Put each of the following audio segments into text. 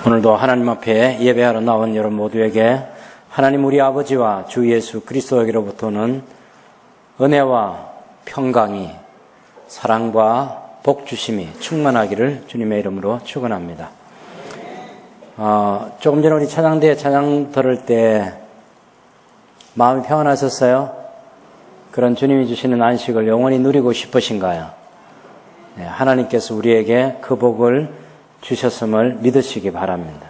오늘도 하나님 앞에 예배하러 나온 여러분 모두에게 하나님 우리 아버지와 주 예수 그리스도에게로부터는 은혜와 평강이, 사랑과 복주심이 충만하기를 주님의 이름으로 축원합니다. 조금 전에 우리 찬양대에 찬양 들을 때 마음이 평안하셨어요? 그런 주님이 주시는 안식을 영원히 누리고 싶으신가요? 네, 하나님께서 우리에게 그 복을 주셨음을 믿으시기 바랍니다.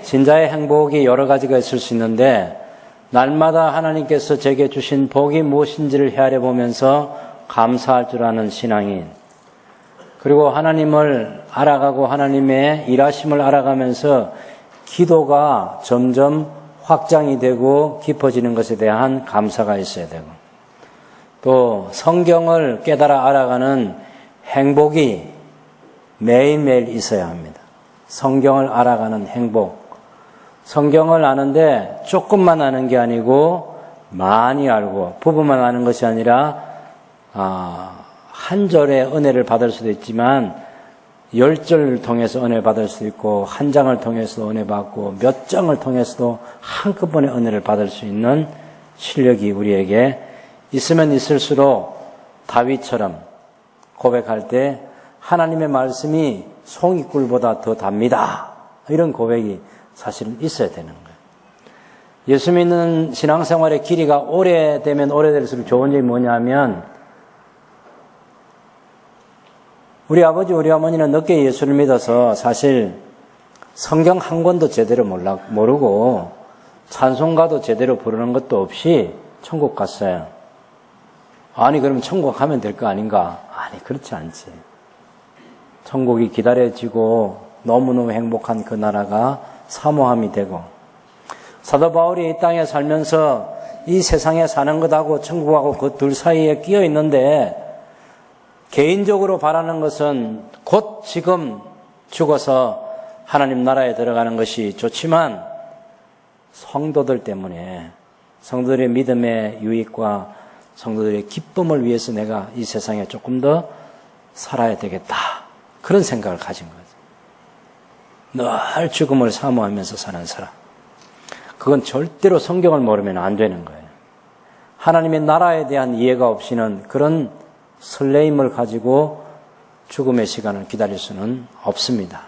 신자의 행복이 여러 가지가 있을 수 있는데 날마다 하나님께서 제게 주신 복이 무엇인지를 헤아려 보면서 감사할 줄 아는 신앙인, 그리고 하나님을 알아가고 하나님의 일하심을 알아가면서 기도가 점점 확장이 되고 깊어지는 것에 대한 감사가 있어야 되고, 또 성경을 깨달아 알아가는 행복이 매일매일 있어야 합니다. 성경을 알아가는 행복. 성경을 아는데 조금만 아는 게 아니고 많이 알고 부분만 아는 것이 아니라 한 절의 은혜를 받을 수도 있지만 10절을 통해서 은혜를 받을 수도 있고 한 장을 통해서 은혜 받고 몇 장을 통해서도 한꺼번에 은혜를 받을 수 있는 실력이 우리에게 있으면 있을수록 다윗처럼 고백할 때 하나님의 말씀이 송이꿀보다 더 답니다. 이런 고백이 사실은 있어야 되는 거예요. 예수 믿는 신앙생활의 길이가 오래되면 오래될수록 좋은 점이 뭐냐면 우리 아버지 우리 어머니는 늦게 예수를 믿어서 사실 성경 한 권도 제대로 모르고 찬송가도 제대로 부르는 것도 없이 천국 갔어요. 아니 그러면 천국 가면 될 거 아닌가? 아니 그렇지 않지. 천국이 기다려지고 너무너무 행복한 그 나라가 사모함이 되고, 사도 바울이 이 땅에 살면서 이 세상에 사는 것하고 천국하고 그 둘 사이에 끼어 있는데 개인적으로 바라는 것은 곧 지금 죽어서 하나님 나라에 들어가는 것이 좋지만 성도들 때문에, 성도들의 믿음의 유익과 성도들의 기쁨을 위해서 내가 이 세상에 조금 더 살아야 되겠다, 그런 생각을 가진 거죠. 늘 죽음을 사모하면서 사는 사람. 그건 절대로 성경을 모르면 안 되는 거예요. 하나님의 나라에 대한 이해가 없이는 그런 설레임을 가지고 죽음의 시간을 기다릴 수는 없습니다.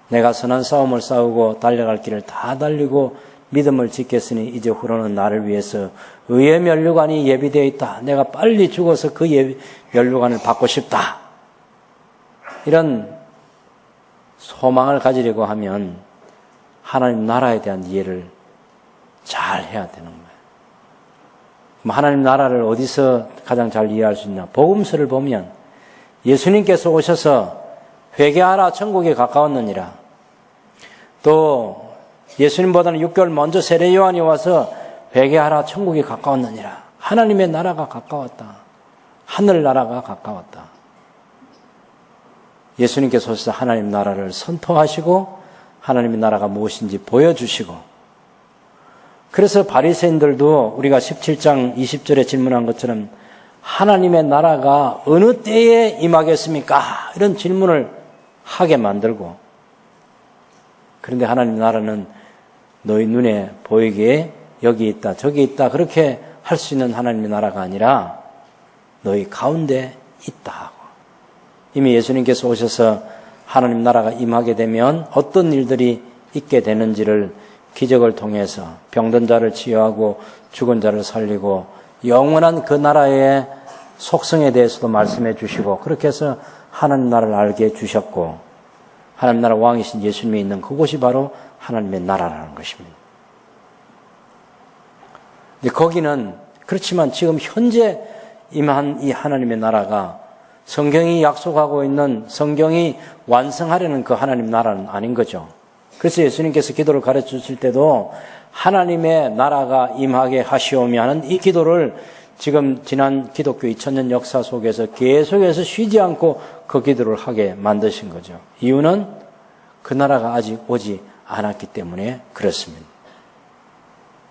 내가 선한 싸움을 싸우고 달려갈 길을 다 달리고 믿음을 지켰으니 이제 후로는 나를 위해서 의의 면류관이 예비되어 있다. 내가 빨리 죽어서 그 면류관을 받고 싶다. 이런 소망을 가지려고 하면 하나님 나라에 대한 이해를 잘 해야 되는 거예요. 하나님 나라를 어디서 가장 잘 이해할 수 있나? 복음서를 보면 예수님께서 오셔서 회개하라 천국에 가까웠느니라. 또 예수님보다는 6개월 먼저 세례 요한이 와서 회개하라 천국이 가까웠느니라. 하나님의 나라가 가까웠다. 하늘나라가 가까웠다. 예수님께서 오셔서 하나님 나라를 선포하시고 하나님의 나라가 무엇인지 보여주시고, 그래서 바리새인들도 우리가 17장 20절에 질문한 것처럼 하나님의 나라가 어느 때에 임하겠습니까? 이런 질문을 하게 만들고, 그런데 하나님 나라는 너희 눈에 보이게 여기 있다 저기 있다 그렇게 할 수 있는 하나님의 나라가 아니라 너희 가운데 있다. 이미 예수님께서 오셔서 하나님 나라가 임하게 되면 어떤 일들이 있게 되는지를 기적을 통해서 병든 자를 치유하고 죽은 자를 살리고 영원한 그 나라의 속성에 대해서도 말씀해 주시고, 그렇게 해서 하나님 나라를 알게 해주셨고, 하나님 나라 왕이신 예수님이 있는 그곳이 바로 하나님의 나라라는 것입니다. 근데 거기는 그렇지만 지금 현재 임한 이 하나님의 나라가 성경이 약속하고 있는, 성경이 완성하려는 그 하나님 나라는 아닌 거죠. 그래서 예수님께서 기도를 가르쳐 주실 때도 하나님의 나라가 임하게 하시오며 하는 이 기도를 지금 지난 기독교 2000년 역사 속에서 계속해서 쉬지 않고 그 기도를 하게 만드신 거죠. 이유는 그 나라가 아직 오지 않았기 때문에 그렇습니다.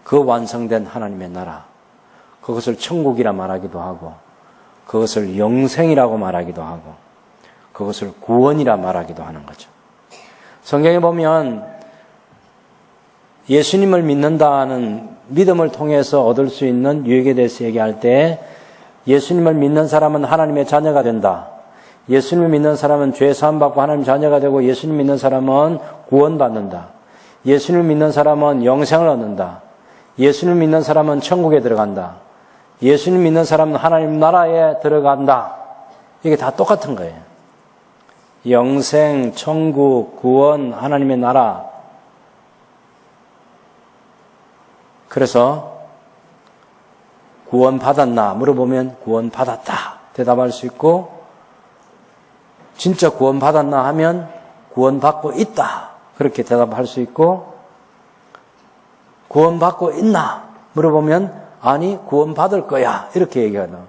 그 완성된 하나님의 나라, 그것을 천국이라 말하기도 하고 그것을 영생이라고 말하기도 하고 그것을 구원이라 말하기도 하는 거죠. 성경에 보면 예수님을 믿는다는 믿음을 통해서 얻을 수 있는 유익에 대해서 얘기할 때 예수님을 믿는 사람은 하나님의 자녀가 된다. 예수님을 믿는 사람은 죄 사함 받고 하나님 자녀가 되고 예수님 믿는 사람은 구원받는다. 예수님을 믿는 사람은 영생을 얻는다. 예수님을 믿는 사람은 천국에 들어간다. 예수님 믿는 사람은 하나님 나라에 들어간다. 이게 다 똑같은 거예요. 영생, 천국, 구원, 하나님의 나라. 그래서 구원받았나 물어보면 구원받았다 대답할 수 있고, 진짜 구원받았나 하면 구원받고 있다 그렇게 대답할 수 있고, 구원받고 있나 물어보면 아니 구원받을 거야 이렇게 얘기하는.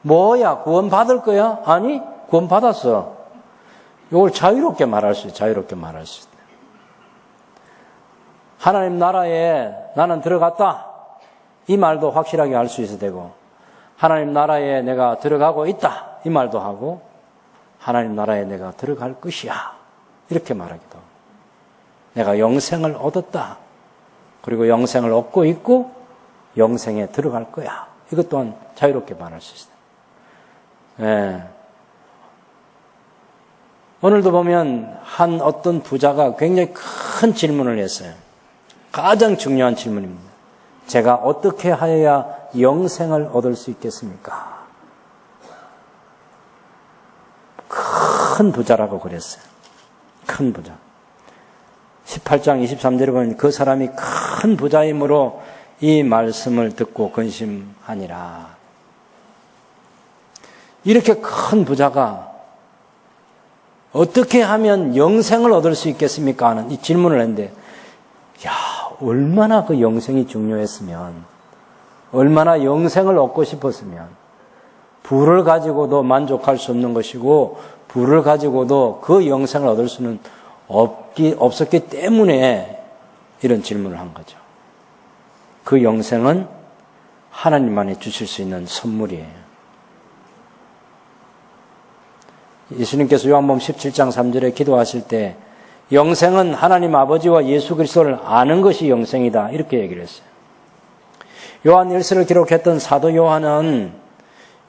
뭐야 구원받을 거야? 아니 구원받았어. 이걸 자유롭게 말할 수 있어요. 자유롭게 말할 수 있어요. 하나님 나라에 나는 들어갔다 이 말도 확실하게 할 수 있어야 되고, 하나님 나라에 내가 들어가고 있다 이 말도 하고, 하나님 나라에 내가 들어갈 것이야 이렇게 말하기도 하고, 내가 영생을 얻었다 그리고 영생을 얻고 있고 영생에 들어갈 거야 이것 또한 자유롭게 말할 수 있어요. 예. 오늘도 보면 한 어떤 부자가 굉장히 큰 질문을 했어요. 가장 중요한 질문입니다. 제가 어떻게 하여야 영생을 얻을 수 있겠습니까? 큰 부자라고 그랬어요. 큰 부자. 18장 23절에 보면 그 사람이 큰 부자이므로 이 말씀을 듣고 근심하니라. 이렇게 큰 부자가 어떻게 하면 영생을 얻을 수 있겠습니까? 하는 이 질문을 했는데, 야, 얼마나 그 영생이 중요했으면, 얼마나 영생을 얻고 싶었으면, 부를 가지고도 만족할 수 없는 것이고, 부를 가지고도 그 영생을 얻을 수는 없었기 때문에 이런 질문을 한 거죠. 그 영생은 하나님만이 주실 수 있는 선물이에요. 예수님께서 요한복음 17장 3절에 기도하실 때 영생은 하나님 아버지와 예수 그리스도를 아는 것이 영생이다 이렇게 얘기를 했어요. 요한 1서를 기록했던 사도 요한은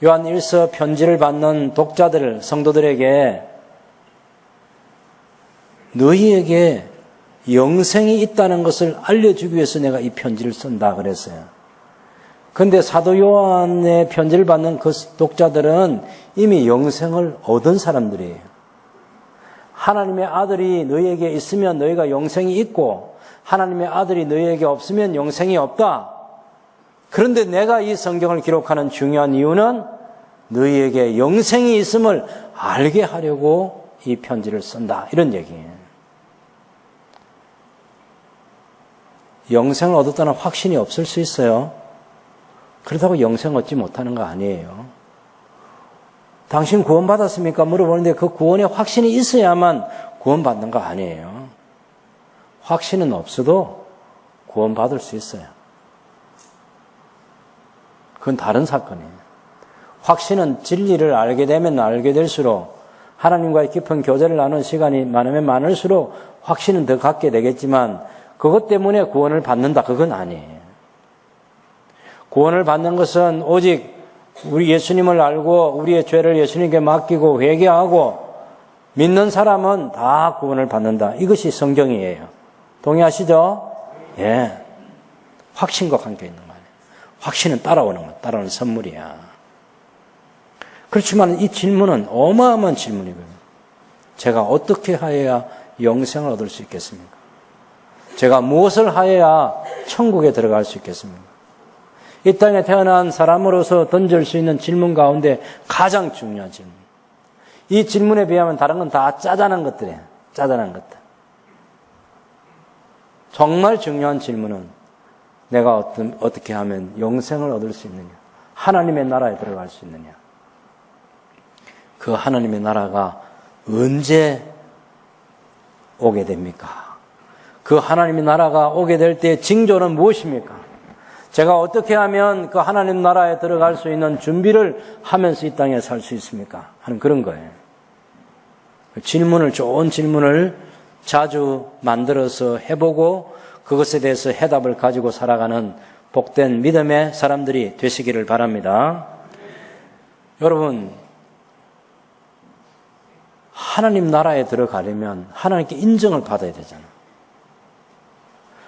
요한 1서 편지를 받는 독자들, 성도들에게 너희에게 영생이 있다는 것을 알려주기 위해서 내가 이 편지를 쓴다 그랬어요. 그런데 사도 요한의 편지를 받는 그 독자들은 이미 영생을 얻은 사람들이에요. 하나님의 아들이 너희에게 있으면 너희가 영생이 있고 하나님의 아들이 너희에게 없으면 영생이 없다. 그런데 내가 이 성경을 기록하는 중요한 이유는 너희에게 영생이 있음을 알게 하려고 이 편지를 쓴다. 이런 얘기예요. 영생을 얻었다는 확신이 없을 수 있어요. 그렇다고 영생 얻지 못하는 거 아니에요. 당신 구원받았습니까? 물어보는데 그 구원에 확신이 있어야만 구원받는 거 아니에요. 확신은 없어도 구원받을 수 있어요. 그건 다른 사건이에요. 확신은 진리를 알게 되면 알게 될수록 하나님과의 깊은 교제를 나누는 시간이 많으면 많을수록 확신은 더 갖게 되겠지만 그것 때문에 구원을 받는다. 그건 아니에요. 구원을 받는 것은 오직 우리 예수님을 알고 우리의 죄를 예수님께 맡기고 회개하고 믿는 사람은 다 구원을 받는다. 이것이 성경이에요. 동의하시죠? 예. 확신과 관계 있는 거예요. 확신은 따라오는 거예요. 따라오는 선물이야. 그렇지만 이 질문은 어마어마한 질문이거든요. 제가 어떻게 하여야 영생을 얻을 수 있겠습니까? 제가 무엇을 하여야 천국에 들어갈 수 있겠습니까? 이 땅에 태어난 사람으로서 던질 수 있는 질문 가운데 가장 중요한 질문. 이 질문에 비하면 다른 건 다 짜잔한 것들이에요. 짜잔한 것들. 정말 중요한 질문은 내가 어떻게 하면 영생을 얻을 수 있느냐. 하나님의 나라에 들어갈 수 있느냐. 그 하나님의 나라가 언제 오게 됩니까? 그 하나님의 나라가 오게 될 때 징조는 무엇입니까? 제가 어떻게 하면 그 하나님 나라에 들어갈 수 있는 준비를 하면서 이 땅에 살 수 있습니까? 하는 그런 거예요. 질문을, 좋은 질문을 자주 만들어서 해보고 그것에 대해서 해답을 가지고 살아가는 복된 믿음의 사람들이 되시기를 바랍니다. 여러분, 하나님 나라에 들어가려면 하나님께 인정을 받아야 되잖아.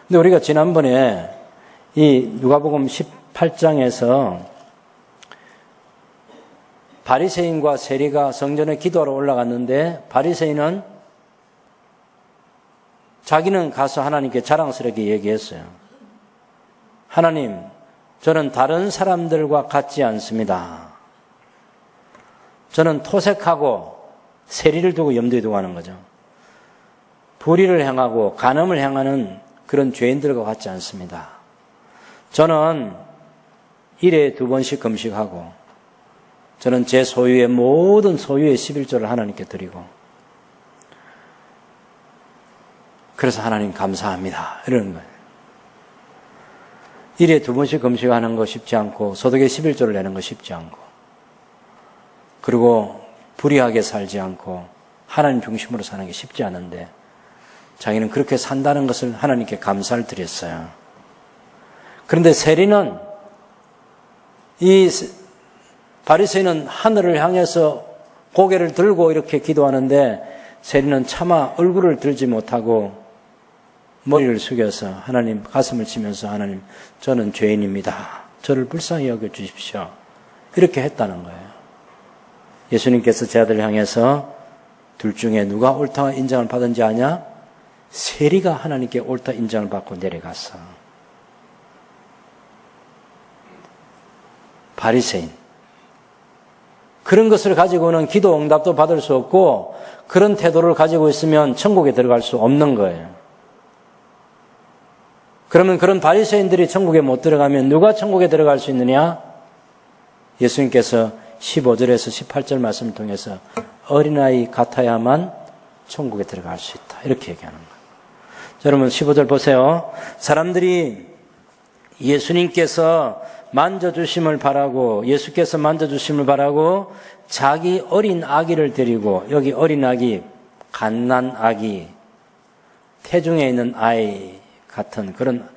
근데 우리가 지난번에 이 누가복음 18장에서 바리새인과 세리가 성전에 기도하러 올라갔는데 바리새인은 자기는 가서 하나님께 자랑스럽게 얘기했어요. 하나님, 저는 다른 사람들과 같지 않습니다. 저는 토색하고 세리를 두고 염두에 두고 하는 거죠. 불의를 행하고 간음을 행하는 그런 죄인들과 같지 않습니다. 저는 일에 2번씩 금식하고 저는 제 소유의 모든 소유의 11조를 하나님께 드리고 그래서 하나님 감사합니다. 이러는 거예요. 일에 2번씩 금식하는 거 쉽지 않고 소득의 11조를 내는 거 쉽지 않고 그리고 불의하게 살지 않고 하나님 중심으로 사는 게 쉽지 않은데 자기는 그렇게 산다는 것을 하나님께 감사를 드렸어요. 그런데 세리는 이 바리새인은 하늘을 향해서 고개를 들고 이렇게 기도하는데 세리는 차마 얼굴을 들지 못하고 머리를 숙여서 하나님 가슴을 치면서 하나님 저는 죄인입니다. 저를 불쌍히 여겨주십시오. 이렇게 했다는 거예요. 예수님께서 제 아들을 향해서 둘 중에 누가 옳다 인정을 받은지 아냐? 세리가 하나님께 옳다 인정을 받고 내려갔어. 바리새인. 그런 것을 가지고는 기도 응답도 받을 수 없고 그런 태도를 가지고 있으면 천국에 들어갈 수 없는 거예요. 그러면 그런 바리새인들이 천국에 못 들어가면 누가 천국에 들어갈 수 있느냐? 예수님께서 15절에서 18절 말씀을 통해서 어린아이 같아야만 천국에 들어갈 수 있다. 이렇게 얘기하는 거예요. 여러분 15절 보세요. 사람들이 예수님께서 만져주심을 바라고 예수께서 만져주심을 바라고 자기 어린 아기를 데리고 여기 어린 아기 갓난 아기 태중에 있는 아이 같은 그런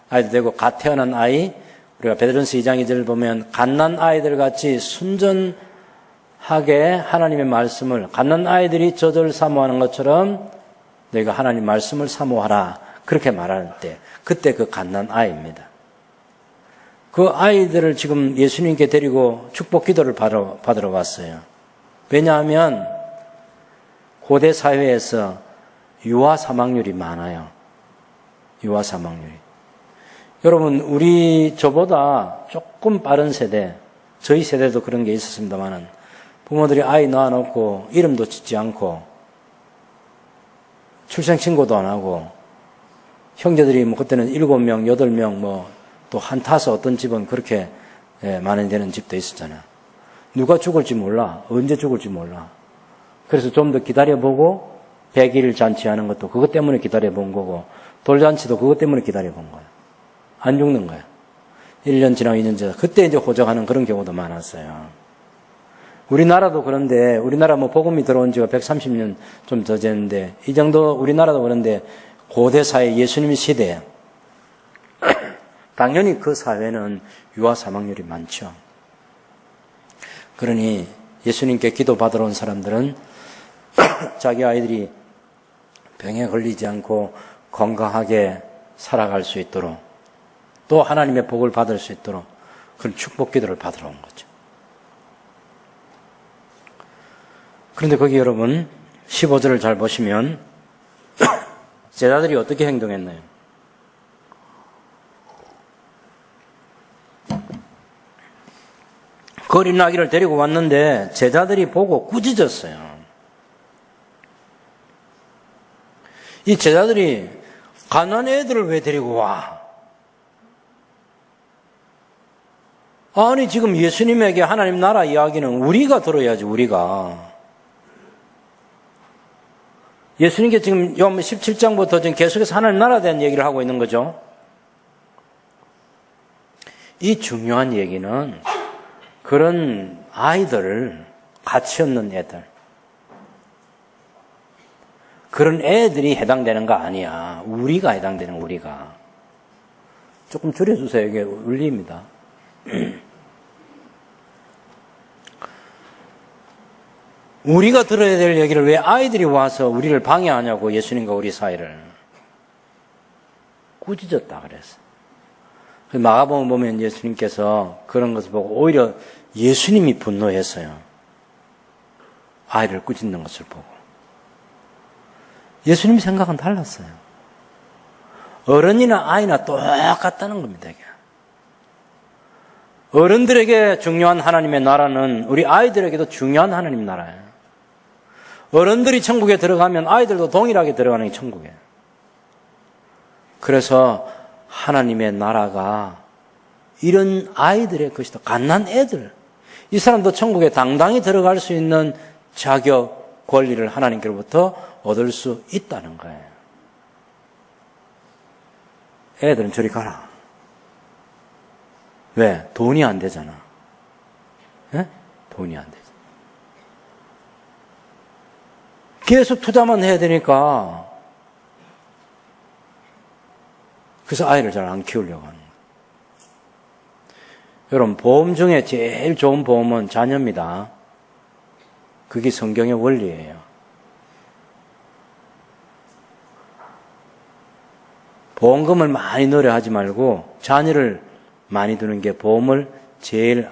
아이도 되고 갓 태어난 아이 우리가 베드로전서 2장 2절을 보면 갓난 아이들 같이 순전하게 하나님의 말씀을 갓난 아이들이 젖을 사모하는 것처럼 너희가 하나님 말씀을 사모하라 그렇게 말할 때 그때 그 갓난 아이입니다. 그 아이들을 지금 예수님께 데리고 축복 기도를 받으러 왔어요. 왜냐하면 고대 사회에서 유아 사망률이 많아요. 유아 사망률이. 여러분 우리 저보다 조금 빠른 세대 저희 세대도 그런 게 있었습니다만은 부모들이 아이 낳아놓고 이름도 짓지 않고 출생신고도 안 하고 형제들이 뭐 그때는 7명, 8명 뭐 또 한타서 어떤 집은 그렇게 많이 되는 집도 있었잖아요. 누가 죽을지 몰라. 언제 죽을지 몰라. 그래서 좀 더 기다려보고 100일 잔치하는 것도 그것 때문에 기다려본 거고 돌잔치도 그것 때문에 기다려본 거예요. 안 죽는 거예요. 1년 지나고 2년 지나고 그때 이제 호적하는 그런 경우도 많았어요. 우리나라도 그런데 우리나라 뭐 복음이 들어온 지가 130년 좀 더 됐는데 이 정도 우리나라도 그런데 고대 사회 예수님 시대에 당연히 그 사회는 유아 사망률이 많죠. 그러니 예수님께 기도받으러 온 사람들은 자기 아이들이 병에 걸리지 않고 건강하게 살아갈 수 있도록 또 하나님의 복을 받을 수 있도록 그런 축복 기도를 받으러 온 거죠. 그런데 거기 여러분 15절을 잘 보시면 제자들이 어떻게 행동했나요? 그 어린 아기를 데리고 왔는데 제자들이 보고 꾸짖었어요. 이 제자들이 가난한 애들을 왜 데리고 와? 아니 지금 예수님에게 하나님 나라 이야기는 우리가 들어야지 우리가. 예수님께 지금 요한 17장부터 지금 계속해서 하나님 나라에 대한 얘기를 하고 있는 거죠. 이 중요한 얘기는 그런 아이들을 가치 없는 애들 그런 애들이 해당되는 거 아니야. 우리가 해당되는 우리가. 조금 줄여주세요. 이게 울립니다. 우리가 들어야 될 얘기를 왜 아이들이 와서 우리를 방해하냐고, 예수님과 우리 사이를. 꾸짖었다 그랬어. 마가복음 보면 예수님께서 그런 것을 보고 오히려 예수님이 분노했어요. 아이를 꾸짖는 것을 보고. 예수님 생각은 달랐어요. 어른이나 아이나 똑같다는 겁니다. 이게. 어른들에게 중요한 하나님의 나라는 우리 아이들에게도 중요한 하나님 나라예요. 어른들이 천국에 들어가면 아이들도 동일하게 들어가는 게 천국이에요. 그래서 하나님의 나라가 이런 아이들의 것이다. 갓난 애들. 이 사람도 천국에 당당히 들어갈 수 있는 자격, 권리를 하나님께로부터 얻을 수 있다는 거예요. 애들은 저리 가라. 왜? 돈이 안 되잖아. 예? 돈이 안 되잖아. 계속 투자만 해야 되니까. 그래서 아이를 잘 안 키우려고 하는 거예요. 여러분, 보험 중에 제일 좋은 보험은 자녀입니다. 그게 성경의 원리예요. 보험금을 많이 넣으려 하지 말고 자녀를 많이 두는 게 보험을 제일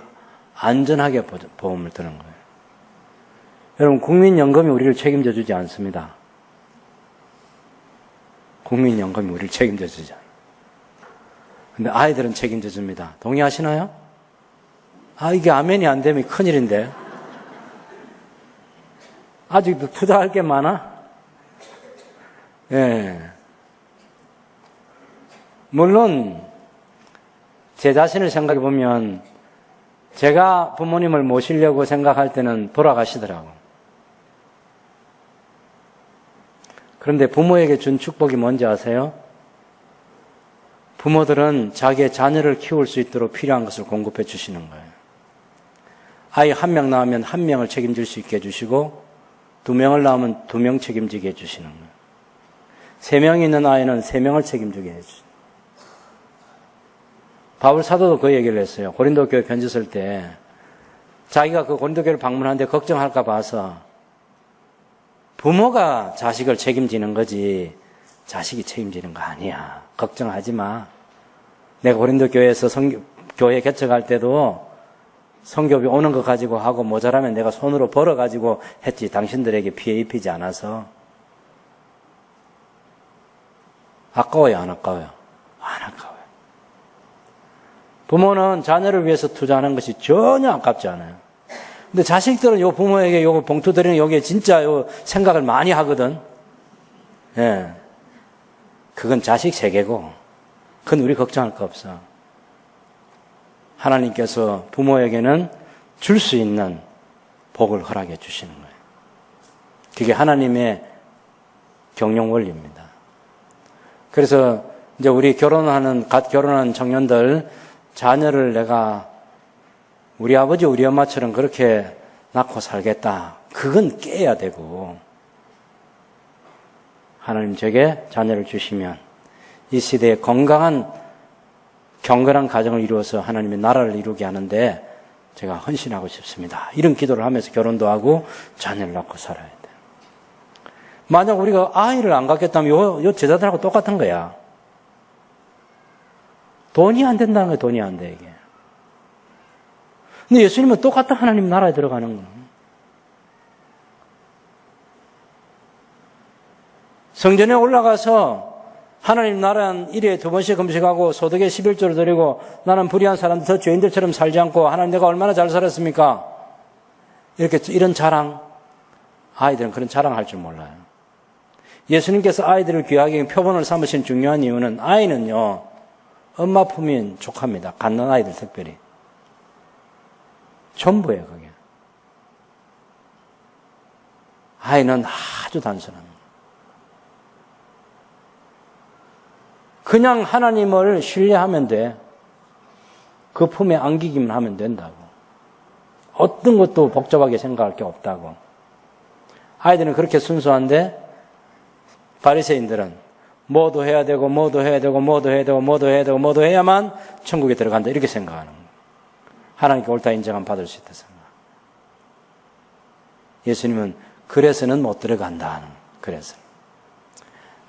안전하게 보험을 드는 거예요. 여러분, 국민연금이 우리를 책임져 주지 않습니다. 국민연금이 우리를 책임져 주지 않아요. 근데 아이들은 책임져 줍니다. 동의하시나요? 이게 아멘이 안 되면 큰일인데. 아직도 투자할 게 많아? 예. 물론 제 자신을 생각해 보면 제가 부모님을 모시려고 생각할 때는 돌아가시더라고. 그런데 부모에게 준 축복이 뭔지 아세요? 부모들은 자기의 자녀를 키울 수 있도록 필요한 것을 공급해 주시는 거예요. 아이 1명 낳으면 1명을 책임질 수 있게 해주시고 2명을 낳으면 2명 책임지게 해주시는 거예요. 3명이 있는 아이는 3명을 책임지게 해주시는 거예요. 바울 사도도 그 얘기를 했어요. 고린도 교회 편지 쓸 때 자기가 그 고린도 교회를 방문하는데 걱정할까 봐서 부모가 자식을 책임지는 거지 자식이 책임지는 거 아니야. 걱정하지 마. 내가 고린도 교회에서 교회 개척할 때도 성교비 오는 거 가지고 하고 모자라면 내가 손으로 벌어가지고 했지. 당신들에게 피해 입히지 않아서. 아까워요, 안 아까워요? 안 아까워요. 부모는 자녀를 위해서 투자하는 것이 전혀 아깝지 않아요. 근데 자식들은 요 부모에게 요거 봉투 드리는 요게 진짜 요 생각을 많이 하거든. 예. 그건 자식 세계고, 그건 우리 걱정할 거 없어. 하나님께서 부모에게는 줄 수 있는 복을 허락해 주시는 거예요. 그게 하나님의 경영 원리입니다. 그래서 이제 우리 갓 결혼한 청년들, 자녀를 내가 우리 아버지, 우리 엄마처럼 그렇게 낳고 살겠다. 그건 깨야 되고, 하나님 제게 자녀를 주시면 이 시대에 건강한 경건한 가정을 이루어서 하나님의 나라를 이루게 하는데 제가 헌신하고 싶습니다. 이런 기도를 하면서 결혼도 하고 자녀를 낳고 살아야 돼요. 만약 우리가 아이를 안 갖겠다면 요 제자들하고 똑같은 거야. 돈이 안 된다는 거야. 돈이 안 돼, 이게. 근데 예수님은 똑같은 하나님 나라에 들어가는 거야. 성전에 올라가서 하나님 나라는 일에 2번씩 금식하고 소득의 11조를 드리고 나는 불의한 사람들, 더 죄인들처럼 살지 않고 하나님 내가 얼마나 잘 살았습니까? 이런 자랑, 아이들은 그런 자랑할 줄 몰라요. 예수님께서 아이들을 귀하게 표본을 삼으신 중요한 이유는 아이는요, 엄마 품인 족합니다. 갓난 아이들 특별히. 전부예요, 그게. 아이는 아주 단순합니다. 그냥 하나님을 신뢰하면 돼. 그 품에 안기기만 하면 된다고. 어떤 것도 복잡하게 생각할 게 없다고. 아이들은 그렇게 순수한데 바리새인들은 뭐도 해야 되고 뭐도 해야 되고 뭐도 해야 되고 뭐도 해야 되고 뭐도 해야만 천국에 들어간다 이렇게 생각하는 거예요. 하나님께 옳다 인정함 받을 수 있다 생각. 예수님은 그래서는 못 들어간다 하는 거예요. 그래서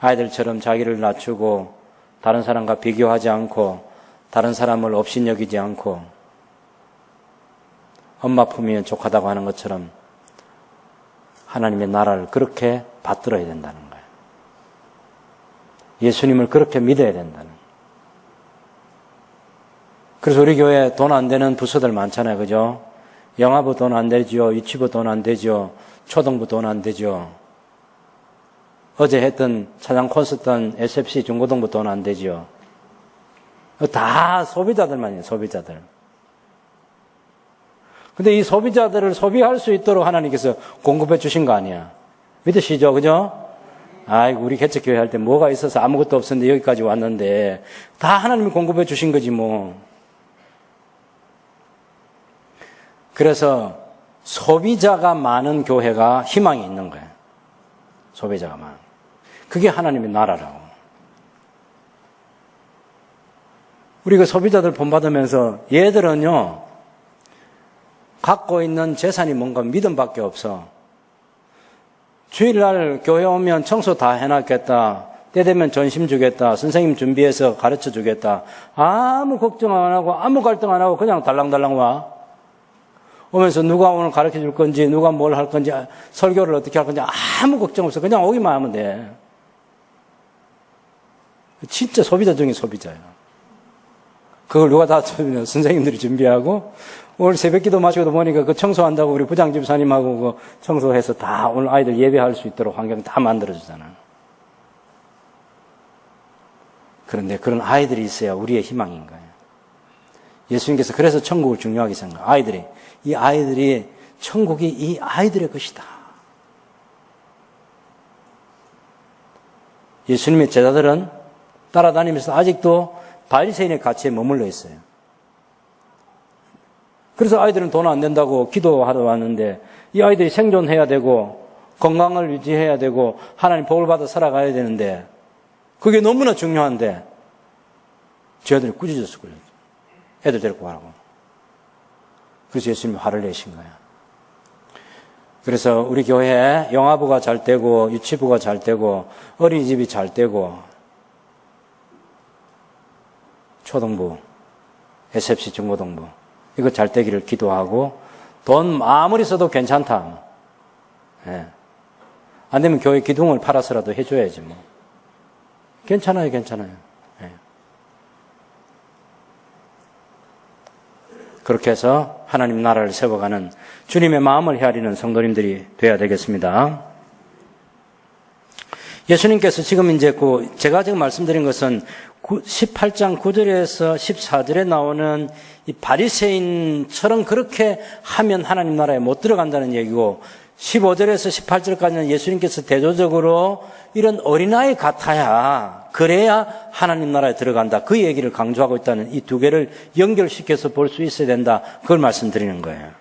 아이들처럼 자기를 낮추고 다른 사람과 비교하지 않고 다른 사람을 업신여기지 않고 엄마 품이면 족하다고 하는 것처럼 하나님의 나라를 그렇게 받들어야 된다는 거예요. 예수님을 그렇게 믿어야 된다는 거예요. 그래서 우리 교회 돈 안 되는 부서들 많잖아요. 그죠? 영화부 돈 안 되죠. 유치부 돈 안 되죠. 초등부 돈 안 되죠. 어제 했던 차장 콘서트 SFC 중고등부 돈 안 되죠. 다 소비자들만이에요. 소비자들. 근데 이 소비자들을 소비할 수 있도록 하나님께서 공급해 주신 거 아니야. 믿으시죠? 그죠? 아이고, 우리 개척교회 할 때 뭐가 있어서 아무것도 없었는데 여기까지 왔는데 다 하나님이 공급해 주신 거지 뭐. 그래서 소비자가 많은 교회가 희망이 있는 거예요. 소비자가 많은. 그게 하나님의 나라라고. 우리 그 소비자들 본받으면서 얘들은요, 갖고 있는 재산이 뭔가 믿음밖에 없어. 주일날 교회 오면 청소 다 해놨겠다. 때 되면 전심 주겠다. 선생님 준비해서 가르쳐 주겠다. 아무 걱정 안 하고 아무 갈등 안 하고 그냥 달랑달랑 와. 오면서 누가 오늘 가르쳐 줄 건지 누가 뭘 할 건지 설교를 어떻게 할 건지 아무 걱정 없어. 그냥 오기만 하면 돼. 진짜 소비자 중에 소비자야. 그걸 누가 다 선생님들이 준비하고 오늘 새벽기도 마치고도 보니까 그 청소한다고 우리 부장집사님하고 그 청소해서 다 오늘 아이들 예배할 수 있도록 환경 다 만들어주잖아. 그런데 그런 아이들이 있어야 우리의 희망인 거예요. 예수님께서 그래서 천국을 중요하게 생각해요. 이 아이들이 천국이 이 아이들의 것이다. 예수님의 제자들은 따라다니면서 아직도 바리새인의 가치에 머물러 있어요. 그래서 아이들은 돈 안 된다고 기도하러 왔는데 이 아이들이 생존해야 되고 건강을 유지해야 되고 하나님 복을 받아 살아가야 되는데 그게 너무나 중요한데 쟤들이 꾸짖어서 그래요. 애들 데리고 가라고. 그래서 예수님이 화를 내신 거예요. 그래서 우리 교회에 영아부가 잘 되고 유치부가 잘 되고 어린이집이 잘 되고 초등부, SFC 중고등부 이거 잘 되기를 기도하고 돈 아무리 써도 괜찮다. 예. 안 되면 교회 기둥을 팔아서라도 해줘야지 뭐. 괜찮아요, 괜찮아요. 예. 그렇게 해서 하나님 나라를 세워가는 주님의 마음을 헤아리는 성도님들이 되어야 되겠습니다. 예수님께서 지금 이제 제가 지금 말씀드린 것은 18장 9절에서 14절에 나오는 이 바리새인처럼 그렇게 하면 하나님 나라에 못 들어간다는 얘기고 15절에서 18절까지는 예수님께서 대조적으로 이런 어린아이 같아야 그래야 하나님 나라에 들어간다. 그 얘기를 강조하고 있다는 이 두 개를 연결시켜서 볼 수 있어야 된다. 그걸 말씀드리는 거예요.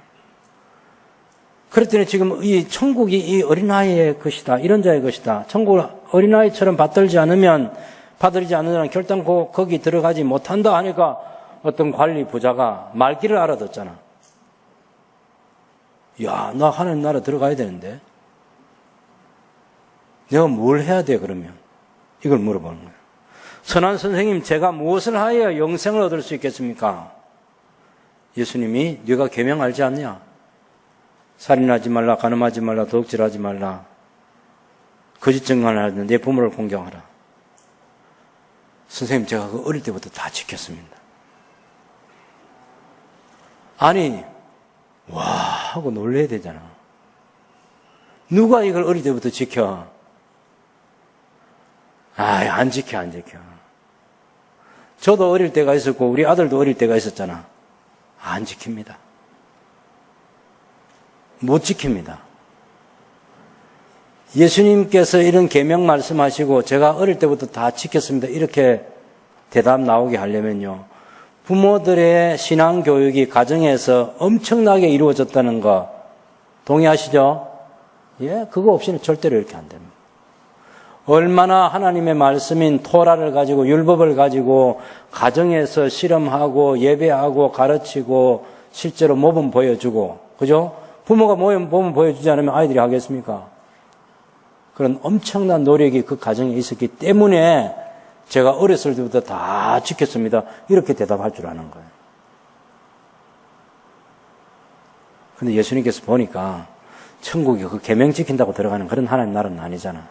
그랬더니 지금 이 천국이 이 어린아이의 것이다. 이런 자의 것이다. 천국을 어린아이처럼 받들지 않으면 받들지 않는 자는 결단코 거기 들어가지 못한다 하니까 어떤 관리 부자가 말귀를 알아듣잖아. 야, 나 하나님 나라 들어가야 되는데 내가 뭘 해야 돼 그러면? 이걸 물어보는 거예요. 선한 선생님, 제가 무엇을 하여야 영생을 얻을 수 있겠습니까? 예수님이 네가 계명 알지 않냐? 살인하지 말라, 간음하지 말라, 도둑질하지 말라, 거짓 증언하지 내 부모를 공경하라. 선생님, 제가 그 어릴 때부터 다 지켰습니다. 아니, 와 하고 놀래야 되잖아. 누가 이걸 어릴 때부터 지켜? 안 지켜. 저도 어릴 때가 있었고 우리 아들도 어릴 때가 있었잖아. 안 지킵니다. 못 지킵니다. 예수님께서 이런 계명 말씀하시고 제가 어릴 때부터 다 지켰습니다. 이렇게 대답 나오게 하려면요. 부모들의 신앙교육이 가정에서 엄청나게 이루어졌다는 거 동의하시죠? 예, 그거 없이는 절대로 이렇게 안 됩니다. 얼마나 하나님의 말씀인 토라를 가지고 율법을 가지고 가정에서 실험하고 예배하고 가르치고 실제로 모범 보여주고, 그죠? 부모가 모범 보여주지 않으면 아이들이 하겠습니까? 그런 엄청난 노력이 그 가정에 있었기 때문에 제가 어렸을 때부터 다 지켰습니다. 이렇게 대답할 줄 아는 거예요. 근데 예수님께서 보니까 천국이 그 계명 지킨다고 들어가는 그런 하나님 나라는 아니잖아.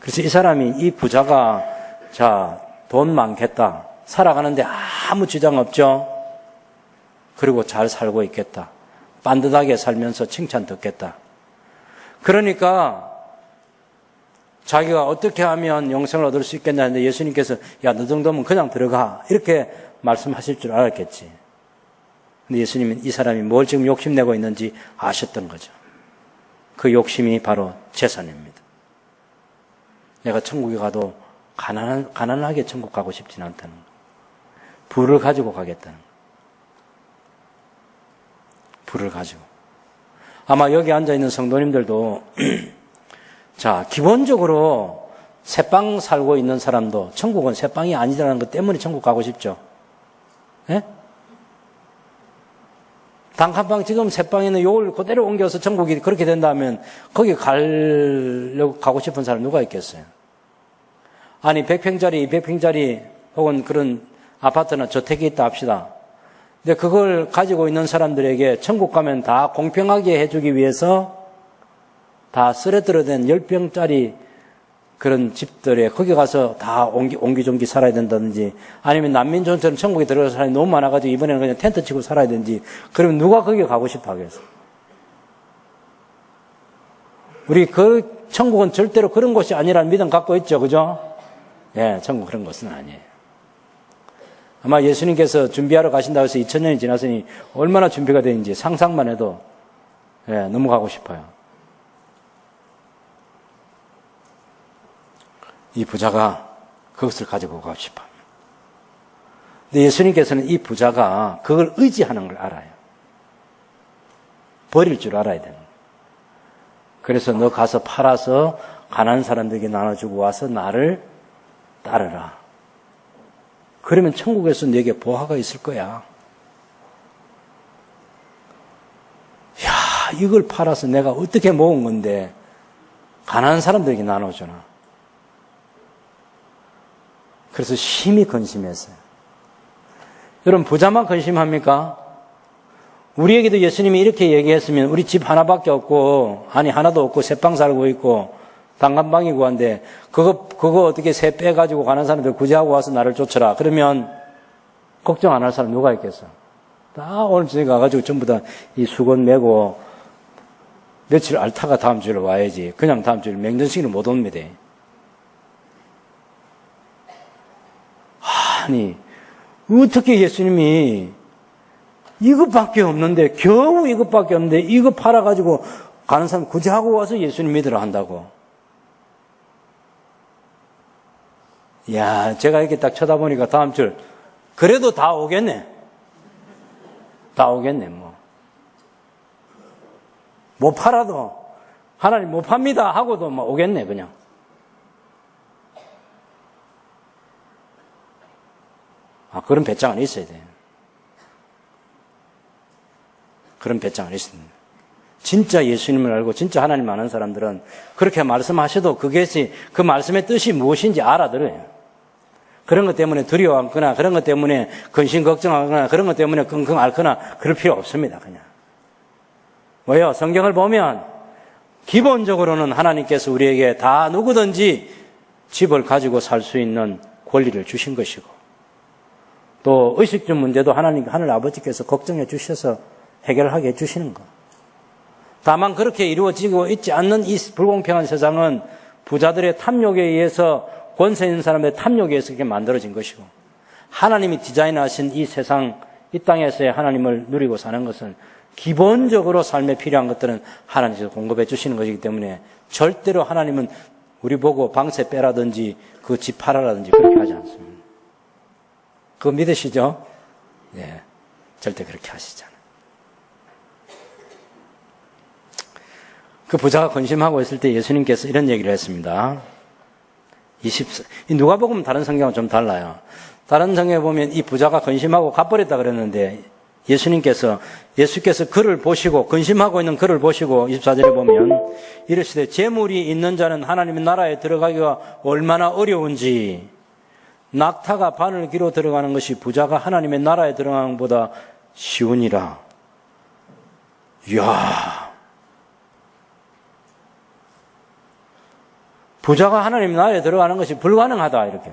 그래서 이 사람이, 이 부자가, 자, 돈 많겠다. 살아가는데 아무 지장 없죠? 그리고 잘 살고 있겠다. 반듯하게 살면서 칭찬 듣겠다. 그러니까 자기가 어떻게 하면 영생을 얻을 수 있겠냐 했는데 예수님께서 야, 너 정도면 그냥 들어가. 이렇게 말씀하실 줄 알았겠지. 근데 예수님은 이 사람이 뭘 지금 욕심내고 있는지 아셨던 거죠. 그 욕심이 바로 재산입니다. 내가 천국에 가도 가난하게 천국 가고 싶지는 않다는 거. 부를 가지고 가겠다는 거. 부를 가지고. 아마 여기 앉아있는 성도님들도 자, 기본적으로 새빵 살고 있는 사람도 천국은 새빵이 아니라는 것 때문에 천국 가고 싶죠. 예? 단 한 방 지금 새빵에 있는 요걸 그대로 옮겨서 천국이 그렇게 된다면 거기 가고 싶은 사람 누가 있겠어요? 아니 100평짜리, 200평짜리 혹은 그런 아파트나 저택이 있다 합시다. 근데 그걸 가지고 있는 사람들에게 천국 가면 다 공평하게 해주기 위해서 다 쓰레들어된 10평짜리 그런 집들에 거기 가서 다 옹기종기 살아야 된다든지 아니면 난민촌처럼 천국에 들어가서 사람이 너무 많아가지고 이번에는 그냥 텐트 치고 살아야 되는지 그러면 누가 거기 가고 싶어 하겠어? 우리 그 천국은 절대로 그런 곳이 아니라는 믿음 갖고 있죠. 그죠? 예, 천국 그런 곳은 아니에요. 아마 예수님께서 준비하러 가신다고 해서 2000년이 지났으니 얼마나 준비가 되는지 상상만 해도 예, 너무 가고 싶어요. 이 부자가 그것을 가지고 가고 싶어 합니다. 근데 예수님께서는 이 부자가 그걸 의지하는 걸 알아요. 버릴 줄 알아야 되는 거예요. 그래서 너 가서 팔아서 가난한 사람들에게 나눠주고 와서 나를 따르라. 그러면 천국에서 내게 보화가 있을 거야. 야, 이걸 팔아서 내가 어떻게 모은 건데 가난한 사람들에게 나눠주나. 그래서 심히 근심했어요. 여러분, 부자만 근심합니까? 우리에게도 예수님이 이렇게 얘기했으면 우리 집 하나밖에 없고, 아니 하나도 없고 새빵 살고 있고 단칸방이고 한데 그거 어떻게 새 빼가지고 가는 사람들 구제하고 와서 나를 쫓아라. 그러면 걱정 안 할 사람 누가 있겠어? 다 오늘 저녁에 가가지고 전부 다 이 수건 메고 며칠 앓다가 다음 주에 와야지. 그냥 다음 주에 맹전식을 못 옵니다. 아니, 어떻게 예수님이 이것밖에 없는데, 겨우 이것밖에 없는데, 이거 팔아가지고 가는 사람 구제하고 와서 예수님 믿으라 한다고. 이야, 제가 이렇게 딱 쳐다보니까 다음 주, 그래도 다 오겠네. 다 오겠네, 뭐. 못 팔아도, 하나님 못 팝니다 하고도 뭐 오겠네, 그냥. 그런 배짱은 있어야 돼요. 그런 배짱은 있습니다. 진짜 예수님을 알고 진짜 하나님 아는 사람들은 그렇게 말씀하셔도 그것이 그 말씀의 뜻이 무엇인지 알아들어요. 그런 것 때문에 두려워하거나 그런 것 때문에 근심 걱정하거나 그런 것 때문에 끙끙 앓거나 그럴 필요 없습니다. 그냥. 뭐요? 성경을 보면 기본적으로는 하나님께서 우리에게 다 누구든지 집을 가지고 살 수 있는 권리를 주신 것이고 또 의식주 문제도 하늘 아버지께서 걱정해 주셔서 해결하게 해주시는 것. 다만 그렇게 이루어지고 있지 않는 이 불공평한 세상은 부자들의 탐욕에 의해서 권세 있는 사람들의 탐욕에 의해서 이렇게 만들어진 것이고 하나님이 디자인하신 이 세상, 이 땅에서의 하나님을 누리고 사는 것은 기본적으로 삶에 필요한 것들은 하나님께서 공급해 주시는 것이기 때문에 절대로 하나님은 우리 보고 방세 빼라든지 그 집 팔아라든지 그렇게 하지 않습니다. 그거 믿으시죠? 네, 절대 그렇게 하시지 않아요. 그 부자가 근심하고 있을 때 예수님께서 이런 얘기를 했습니다. 누가복음 다른 성경은 좀 달라요. 다른 성경에 보면 이 부자가 근심하고 갚버렸다 그랬는데 예수께서 그를 보시고 근심하고 있는 그를 보시고 24절에 보면 이르시되 재물이 있는 자는 하나님의 나라에 들어가기가 얼마나 어려운지 낙타가 바늘귀로 들어가는 것이 부자가 하나님의 나라에 들어가는 것보다 쉬우니라. 이야, 부자가 하나님의 나라에 들어가는 것이 불가능하다 이렇게.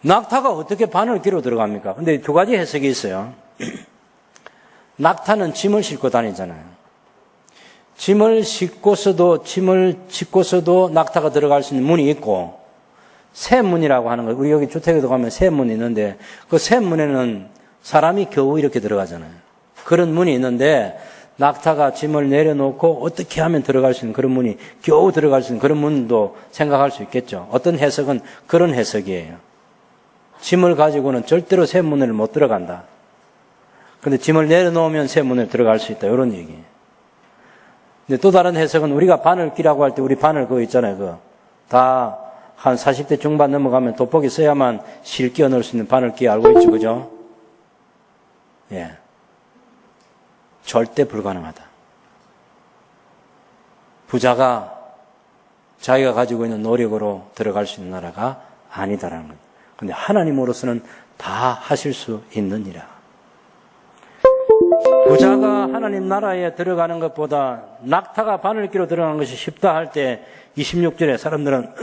낙타가 어떻게 바늘귀로 들어갑니까? 근데 두 가지 해석이 있어요. 낙타는 짐을 싣고 다니잖아요. 짐을 싣고서도 낙타가 들어갈 수 있는 문이 있고, 샘문이라고 하는 거, 우리 여기 주택에도 가면 샘문이 있는데, 그 샘문에는 사람이 겨우 이렇게 들어가잖아요. 그런 문이 있는데, 낙타가 짐을 내려놓고 어떻게 하면 들어갈 수 있는 그런 문이, 겨우 들어갈 수 있는 그런 문도 생각할 수 있겠죠. 어떤 해석은 그런 해석이에요. 짐을 가지고는 절대로 샘문을 못 들어간다. 근데 짐을 내려놓으면 샘문에 들어갈 수 있다. 이런 얘기예요. 근데 또 다른 해석은 우리가 바늘귀라고 할 때 우리 바늘 그거 있잖아요. 다 한 40대 중반 넘어가면 돋보기 써야만 실 끼워 넣을 수 있는 바늘귀 알고 있죠. 그죠? 예. 절대 불가능하다. 부자가 자기가 가지고 있는 노력으로 들어갈 수 있는 나라가 아니다라는 거예요. 근데 하나님으로서는 다 하실 수 있느니라. 부자가 하나님 나라에 들어가는 것보다 낙타가 바늘귀로 들어가는 것이 쉽다 할 때 26절에 사람들은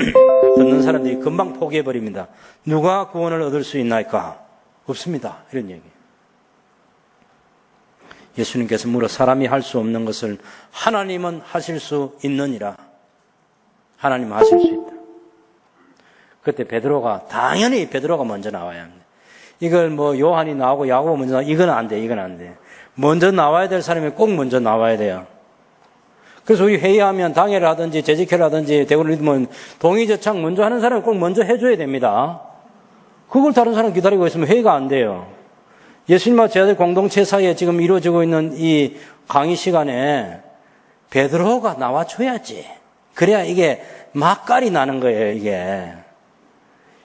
듣는 사람들이 금방 포기해버립니다. 누가 구원을 얻을 수 있나이까? 없습니다. 이런 얘기. 예수님께서 물어 사람이 할 수 없는 것을 하나님은 하실 수 있느니라. 하나님은 하실 수 있다. 그때 당연히 베드로가 먼저 나와야 합니다. 이걸 뭐 요한이 나오고 야고보 먼저 나오고 이건 안 돼. 먼저 나와야 될 사람이 꼭 먼저 나와야 돼요. 그래서 우리 회의하면 당회를 하든지 재직회를 하든지 대우를 믿으면 동의제창 먼저 하는 사람이 꼭 먼저 해줘야 됩니다. 그걸 다른 사람 기다리고 있으면 회의가 안 돼요. 예수님과 제자들 공동체 사이에 지금 이루어지고 있는 이 강의 시간에 베드로가 나와줘야지. 그래야 이게 맛깔이 나는 거예요, 이게.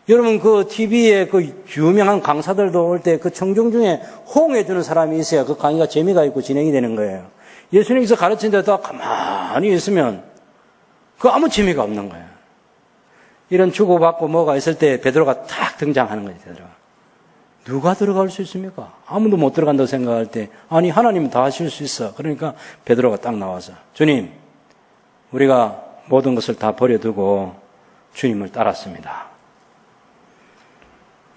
여러분, 그 TV에 그 유명한 강사들도 올 때 그 청중 중에 호응해주는 사람이 있어야 그 강의가 재미가 있고 진행이 되는 거예요. 예수님께서 가르친 데다 가만히 있으면 그 아무 재미가 없는 거예요. 이런 주고받고 뭐가 있을 때 베드로가 탁 등장하는 거예요, 베드로가. 누가 들어갈 수 있습니까? 아무도 못 들어간다고 생각할 때, 아니, 하나님은 다 하실 수 있어. 그러니까 베드로가 딱 나와서, 주님, 우리가 모든 것을 다 버려두고 주님을 따랐습니다.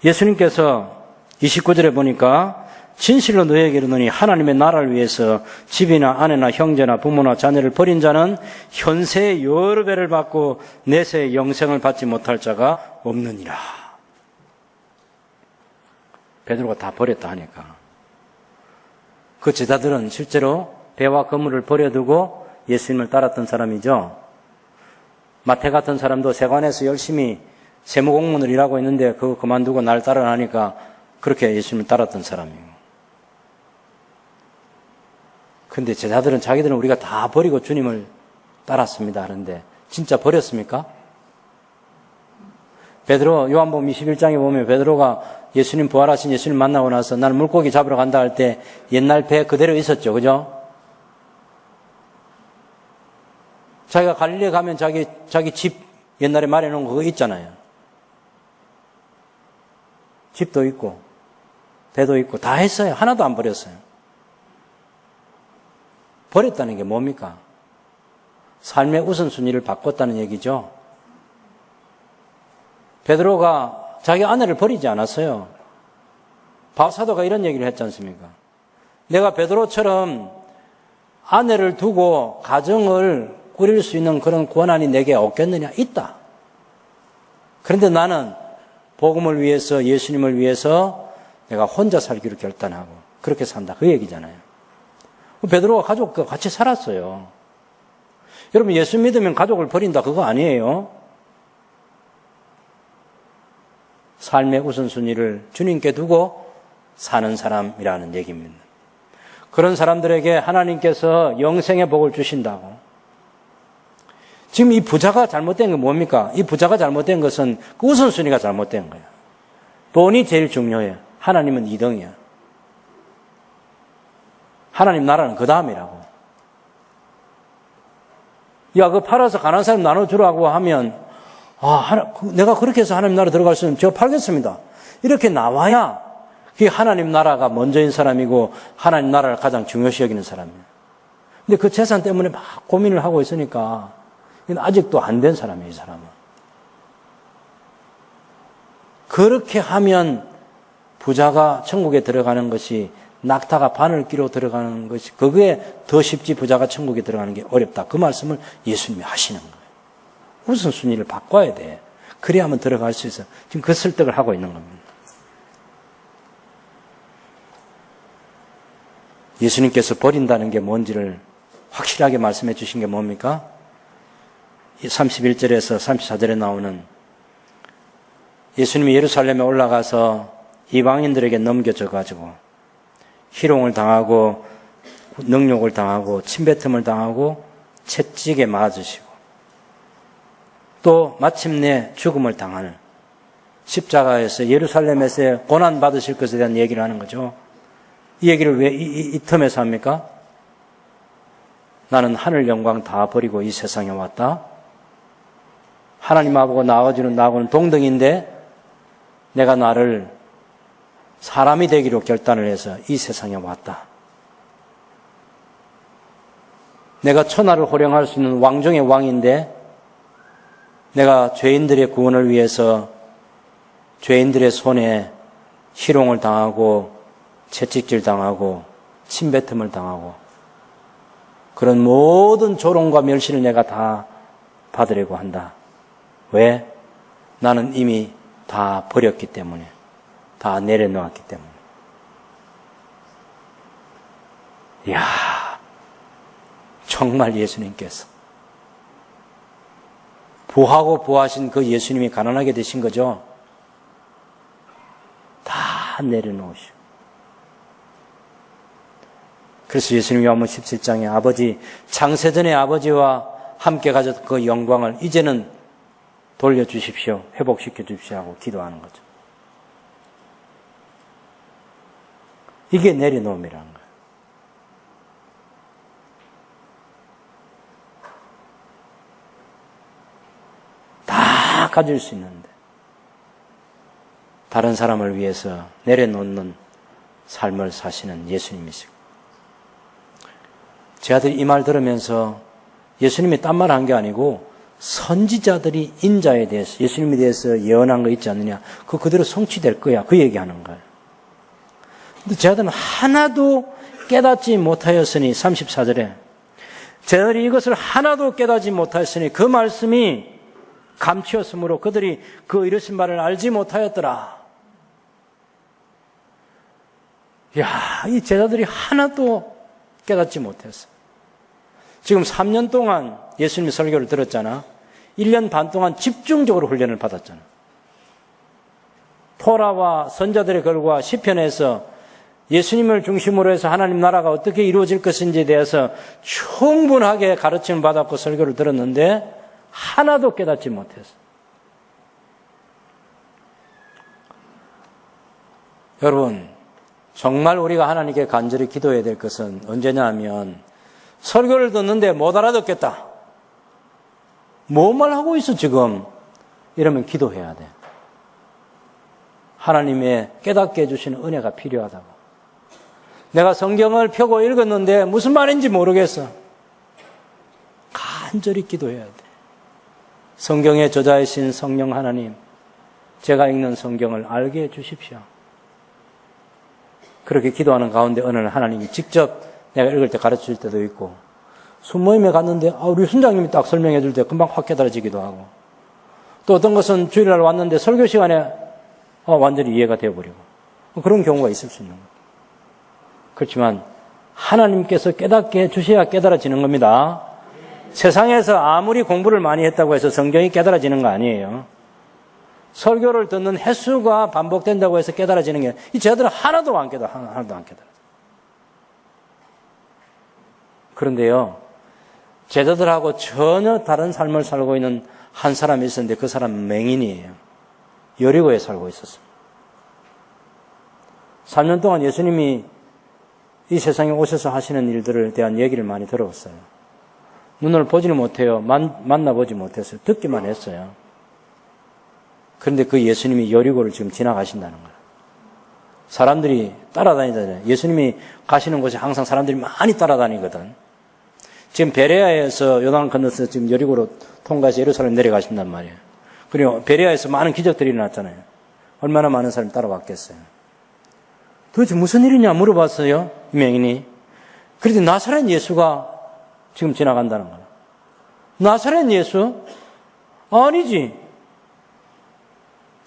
예수님께서 29절에 보니까 진실로 너희에게 이르노니 하나님의 나라를 위해서 집이나 아내나 형제나 부모나 자녀를 버린 자는 현세의 여러 배를 받고 내세의 영생을 받지 못할 자가 없느니라. 베드로가 다 버렸다 하니까 그 제자들은 실제로 배와 그물을 버려두고 예수님을 따랐던 사람이죠. 마태 같은 사람도 세관에서 열심히 세무공무원을 일하고 있는데 그거 그만두고 날 따라하니까 그렇게 예수님을 따랐던 사람이에요. 근데 제자들은 자기들은 우리가 다 버리고 주님을 따랐습니다 하는데 진짜 버렸습니까? 베드로 요한복음 21장에 보면 베드로가 예수님 부활하신 예수님 만나고 나서 나는 물고기 잡으러 간다 할 때 옛날 배 그대로 있었죠. 그죠? 자기가 갈릴리에 가면 자기 집 옛날에 마련해놓은 거 그거 있잖아요. 집도 있고 배도 있고 다 했어요. 하나도 안 버렸어요. 버렸다는 게 뭡니까? 삶의 우선순위를 바꿨다는 얘기죠. 베드로가 자기 아내를 버리지 않았어요. 바사도가 이런 얘기를 했지 않습니까? 내가 베드로처럼 아내를 두고 가정을 꾸릴 수 있는 그런 권한이 내게 없겠느냐? 있다. 그런데 나는 복음을 위해서 예수님을 위해서 내가 혼자 살기로 결단하고 그렇게 산다. 그 얘기잖아요. 베드로가 가족과 같이 살았어요. 여러분 예수 믿으면 가족을 버린다 그거 아니에요. 삶의 우선순위를 주님께 두고 사는 사람이라는 얘기입니다. 그런 사람들에게 하나님께서 영생의 복을 주신다고. 지금 이 부자가 잘못된 건 뭡니까? 이 부자가 잘못된 것은 그 우선순위가 잘못된 거예요. 돈이 제일 중요해요. 하나님은 2등이야. 하나님 나라는 그 다음이라고. 야, 그거 팔아서 가난한 사람 나눠주라고 하면, 내가 그렇게 해서 하나님 나라 들어갈 수 있으면 제가 팔겠습니다. 이렇게 나와야 그게 하나님 나라가 먼저인 사람이고 하나님 나라를 가장 중요시 여기는 사람이에요. 근데 그 재산 때문에 막 고민을 하고 있으니까 아직도 안 된 사람이에요, 이 사람은. 그렇게 하면 부자가 천국에 들어가는 것이 낙타가 바늘 끼로 들어가는 것이 그게 더 쉽지 부자가 천국에 들어가는 게 어렵다. 그 말씀을 예수님이 하시는 거예요. 우선순위를 바꿔야 돼. 그래야만 들어갈 수 있어. 지금 그 설득을 하고 있는 겁니다. 예수님께서 버린다는 게 뭔지를 확실하게 말씀해 주신 게 뭡니까? 31절에서 34절에 나오는 예수님이 예루살렘에 올라가서 이방인들에게 넘겨져-가지고 희롱을 당하고 능욕을 당하고 침뱉음을 당하고 채찍에 맞으시고 또 마침내 죽음을 당하는 십자가에서 예루살렘에서 고난받으실 것에 대한 얘기를 하는 거죠. 이 얘기를 왜 이 틈에서 합니까? 나는 하늘 영광 다 버리고 이 세상에 왔다. 하나님하고 나하고는 동등인데 내가 나를 사람이 되기로 결단을 해서 이 세상에 왔다. 내가 천하를 호령할 수 있는 왕중의 왕인데 내가 죄인들의 구원을 위해서 죄인들의 손에 희롱을 당하고 채찍질 당하고 침뱉음을 당하고 그런 모든 조롱과 멸시를 내가 다 받으려고 한다. 왜? 나는 이미 다 버렸기 때문에, 다 내려놓았기 때문에. 이야, 정말 예수님께서 부하고 부하신 그 예수님이 가난하게 되신 거죠. 다 내려놓으시고. 그래서 예수님이 요한복음 17장에 아버지, 창세전의 아버지와 함께 가졌던 그 영광을 이제는 돌려주십시오. 회복시켜 주십시오 하고 기도하는 거죠. 이게 내려놓음이라는 거예요. 다 가질 수 있는데 다른 사람을 위해서 내려놓는 삶을 사시는 예수님이시고 제 아들이 이 말 들으면서 예수님이 딴 말 한 게 아니고 선지자들이 인자에 대해서 예수님에 대해서 예언한 거 있지 않느냐 그거 그대로 성취될 거야 그 얘기하는 거예요. 근데 제 아들은 하나도 깨닫지 못하였으니 34절에 제 아들이 이것을 하나도 깨닫지 못하였으니 그 말씀이 감추었으므로 그들이 그 이르신 바를 알지 못하였더라. 이야, 이 제자들이 하나도 깨닫지 못했어. 지금 3년 동안 예수님이 설교를 들었잖아. 1년 반 동안 집중적으로 훈련을 받았잖아. 토라와 선자들의 글과 시편에서 예수님을 중심으로 해서 하나님 나라가 어떻게 이루어질 것인지에 대해서 충분하게 가르침을 받았고 설교를 들었는데 하나도 깨닫지 못했어. 여러분, 정말 우리가 하나님께 간절히 기도해야 될 것은 언제냐 하면 설교를 듣는데 못 알아듣겠다. 뭔 말 하고 있어 지금? 이러면 기도해야 돼. 하나님의 깨닫게 해주시는 은혜가 필요하다고. 내가 성경을 펴고 읽었는데 무슨 말인지 모르겠어. 간절히 기도해야 돼. 성경의 저자이신 성령 하나님, 제가 읽는 성경을 알게 해주십시오. 그렇게 기도하는 가운데 어느 날 하나님이 직접 내가 읽을 때 가르칠 때도 있고 순모임에 갔는데 우리 순장님이 딱 설명해 줄 때 금방 확 깨달아지기도 하고 또 어떤 것은 주일날 왔는데 설교 시간에 완전히 이해가 되어버리고 그런 경우가 있을 수 있는 거예요. 그렇지만 하나님께서 깨닫게 해주셔야 깨달아지는 겁니다. 세상에서 아무리 공부를 많이 했다고 해서 성경이 깨달아지는 거 아니에요. 설교를 듣는 횟수가 반복된다고 해서 깨달아지는 게 이 제자들은 하나도 안 깨달아. 그런데요, 제자들하고 전혀 다른 삶을 살고 있는 한 사람이 있었는데 그 사람은 맹인이에요. 여리고에 살고 있었습니다. 3년 동안 예수님이 이 세상에 오셔서 하시는 일들에 대한 얘기를 많이 들어봤어요. 눈을 보지는 못해요. 만나보지 못했어요. 듣기만 했어요. 그런데 그 예수님이 여리고를 지금 지나가신다는 거예요. 사람들이 따라다니잖아요. 예수님이 가시는 곳에 항상 사람들이 많이 따라다니거든. 지금 베레아에서 요단을 건너서 지금 여리고로 통과해서 예루살렘 내려가신단 말이에요. 그리고 베레아에서 많은 기적들이 일어났잖아요. 얼마나 많은 사람이 따라왔겠어요. 도대체 무슨 일이냐 물어봤어요. 이 맹인이. 그런데 나사렛 예수가 지금 지나간다는 거예요. 나사렛 예수? 아니지.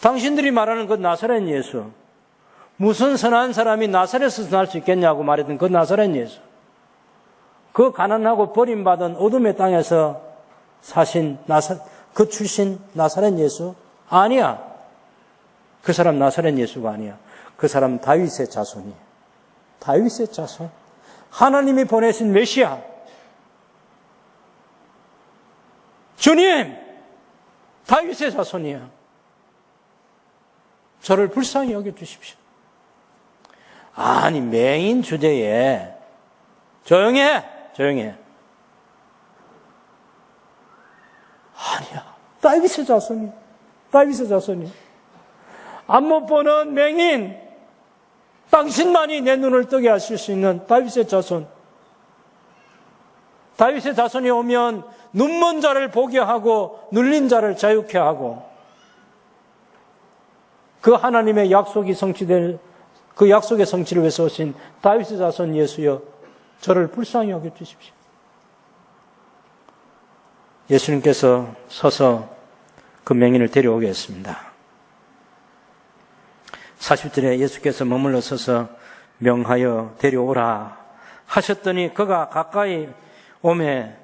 당신들이 말하는 그 나사렛 예수. 무슨 선한 사람이 나사렛에서 날 수 있겠냐고 말했던 그 나사렛 예수. 그 가난하고 버림받은 어둠의 땅에서 사신 그 출신 나사렛 예수? 아니야. 그 사람 나사렛 예수가 아니야. 그 사람 다윗의 자손이에요. 다윗의 자손. 하나님이 보내신 메시아. 주님! 다윗의 자손이야. 저를 불쌍히 여겨주십시오. 아니, 맹인 주제에 조용해! 조용해. 아니야. 다윗의 자손이. 다윗의 자손이. 안 못 보는 맹인. 당신만이 내 눈을 뜨게 하실 수 있는 다윗의 자손. 다윗의 자손이 오면 눈먼 자를 보게 하고 눌린 자를 자유케 하고 그 하나님의 약속이 성취될 그 약속의 성취를 위해서 오신 다윗의 자손 예수여 저를 불쌍히 여겨주십시오. 예수님께서 서서 그 맹인을 데려오게 했습니다. 40절에 예수께서 머물러 서서 명하여 데려오라 하셨더니 그가 가까이 오매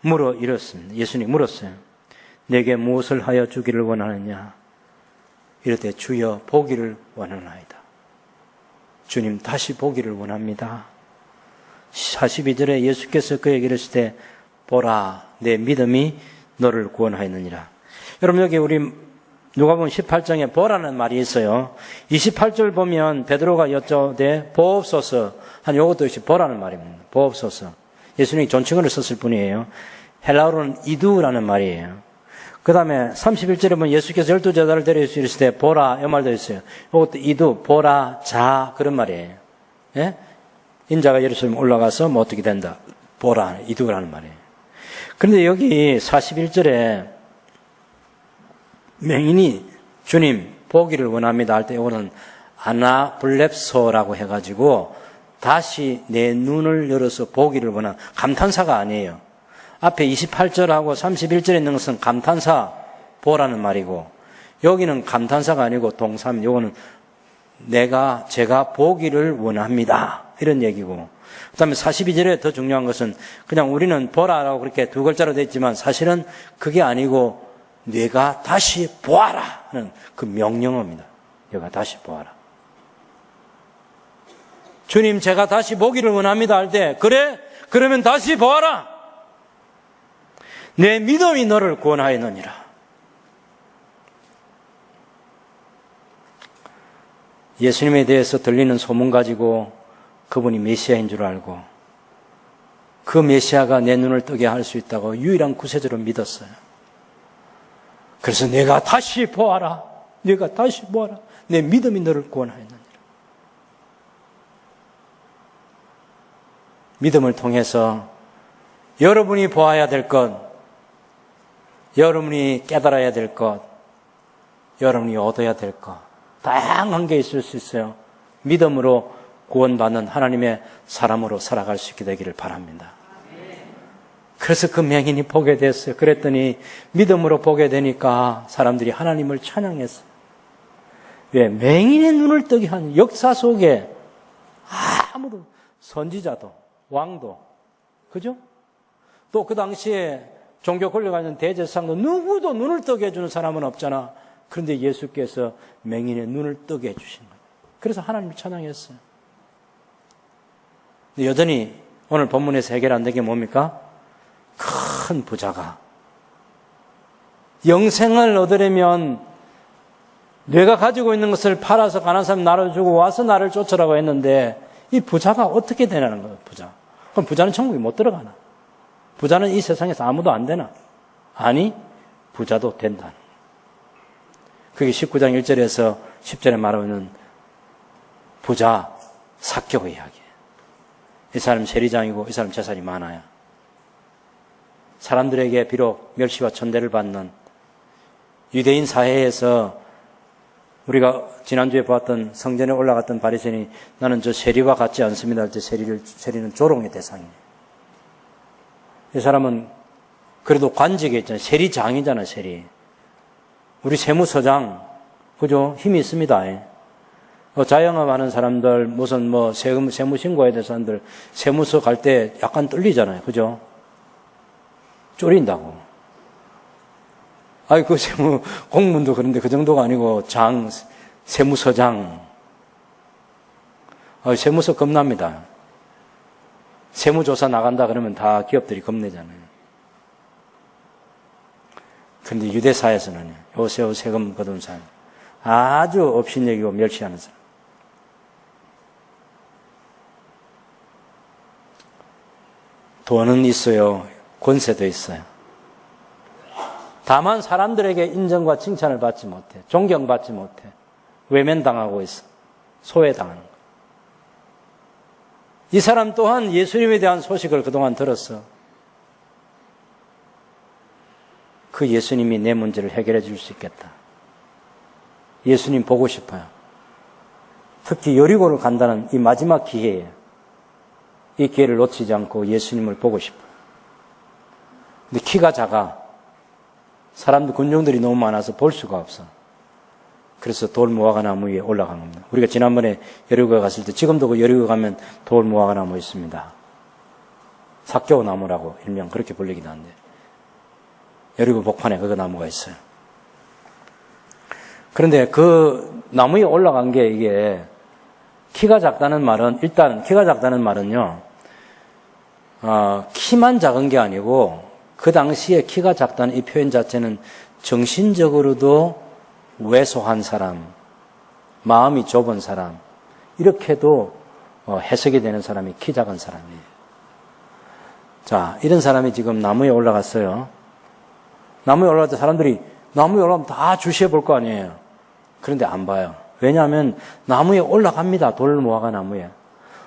물어 이렇습니다. 예수님 물었어요. 내게 무엇을 하여 주기를 원하느냐? 이럴 때 주여 보기를 원하나이다. 주님 다시 보기를 원합니다. 42절에 예수께서 그에게 이르실 때 보라 내 믿음이 너를 구원하였느니라. 여러분 여기 우리 누가복음 18장에 보라는 말이 있어요. 28절 보면 베드로가 여쭤되 보옵소서 한 요것도 역시 보라는 말입니다. 보옵소서. 예수님이 존칭어를 썼을 뿐이에요. 헬라어로는 이두라는 말이에요. 그 다음에 31절에 보면 예수께서 12제자를 데려오시고 이르실 때 보라 이 말도 있어요. 이것도 이두, 보라, 자 그런 말이에요. 예? 인자가 예루살렘 올라가서 뭐 어떻게 된다. 보라, 이두라는 말이에요. 그런데 여기 41절에 맹인이 주님 보기를 원합니다 할 때 이거는 아나블렙소라고 해가지고 다시 내 눈을 열어서 보기를 원한 감탄사가 아니에요. 앞에 28절하고 31절에 있는 것은 감탄사 보라는 말이고 여기는 감탄사가 아니고 동사입니다. 이거는 제가 보기를 원합니다 이런 얘기고 그 다음에 42절에 더 중요한 것은 그냥 우리는 보라라고 그렇게 두 글자로 되어 있지만 사실은 그게 아니고 내가 다시 보아라 하는 그 명령어입니다. 내가 다시 보아라. 주님 제가 다시 보기를 원합니다 할 때 그래? 그러면 다시 보아라. 내 믿음이 너를 구원하였느니라. 예수님에 대해서 들리는 소문 가지고 그분이 메시아인 줄 알고 그 메시아가 내 눈을 뜨게 할 수 있다고 유일한 구세주로 믿었어요. 그래서 내가 다시 보아라. 내가 다시 보아라. 내 믿음이 너를 구원하였느니라. 믿음을 통해서 여러분이 보아야 될 것, 여러분이 깨달아야 될 것, 여러분이 얻어야 될 것, 다양한 게 있을 수 있어요. 믿음으로 구원받는 하나님의 사람으로 살아갈 수 있게 되기를 바랍니다. 그래서 그 맹인이 보게 됐어요. 그랬더니 믿음으로 보게 되니까 사람들이 하나님을 찬양했어요. 왜? 맹인의 눈을 뜨게 한 역사 속에 아무도 선지자도 왕도 그죠? 또 그 당시에 종교 권력가 있는 대제사장도 누구도 눈을 뜨게 해주는 사람은 없잖아. 그런데 예수께서 맹인의 눈을 뜨게 해주신 거예요. 그래서 하나님을 찬양했어요. 근데 여전히 오늘 본문에서 해결 안 된 게 뭡니까? 큰 부자가 영생을 얻으려면 내가 가지고 있는 것을 팔아서 가난한 사람 나눠주고 와서 나를 쫓으라고 했는데 이 부자가 어떻게 되냐는 거예요. 부자. 그럼 부자는 천국에 못 들어가나? 부자는 이 세상에서 아무도 안 되나? 아니, 부자도 된다. 그게 19장 1절에서 10절에 말하는 부자 삭개오 이야기예요. 이 사람 세리장이고 이 사람 재산이 많아요. 사람들에게 비록 멸시와 천대를 받는 유대인 사회에서 우리가 지난주에 보았던 성전에 올라갔던 바리새인이 나는 저 세리와 같지 않습니다 할 때 세리는 조롱의 대상이에요. 이 사람은 그래도 관직에 있잖아요. 세리장이잖아요. 세리. 우리 세무서장 그죠? 힘이 있습니다. 자영업하는 사람들 무슨 세무 신고해야 될 사람들 세무서 갈 때 약간 떨리잖아요. 그죠? 쫄린다고. 그 세무 공무원도 그런데 그 정도가 아니고 세무서장. 세무서 겁납니다. 세무조사 나간다 그러면 다 기업들이 겁내잖아요. 그런데 유대사에서는 요새요 세금 거둔 사람 아주 업신여기고 멸시하는 사람. 돈은 있어요. 권세도 있어요. 다만 사람들에게 인정과 칭찬을 받지 못해. 존경받지 못해. 외면당하고 있어. 소외당하는 거예요. 이 사람 또한 예수님에 대한 소식을 그동안 들었어. 그 예수님이 내 문제를 해결해 줄 수 있겠다. 예수님 보고 싶어요. 특히 여리고를 간다는 이 마지막 기회에 이 기회를 놓치지 않고 예수님을 보고 싶어요. 근데 키가 작아. 사람들 군중들이 너무 많아서 볼 수가 없어. 그래서 돌무화과 나무 위에 올라간 겁니다. 우리가 지난번에 여리고에 갔을 때 지금도 그 여리고 가면 돌무화과 나무 있습니다. 삭개오 나무라고 일명 그렇게 불리기도 한데 여리고 복판에 그 나무가 있어요. 그런데 그 나무 위에 올라간 게 이게 키가 작다는 말은 일단 키가 작다는 말은요. 키만 작은 게 아니고 그 당시에 키가 작다는 이 표현 자체는 정신적으로도 왜소한 사람, 마음이 좁은 사람 이렇게도 해석이 되는 사람이 키 작은 사람이에요. 자, 이런 사람이 지금 나무에 올라갔어요. 나무에 올라갈 때 사람들이 나무에 올라가면 다 주시해 볼 거 아니에요. 그런데 안 봐요. 왜냐하면 나무에 올라갑니다. 돌무화과 나무에.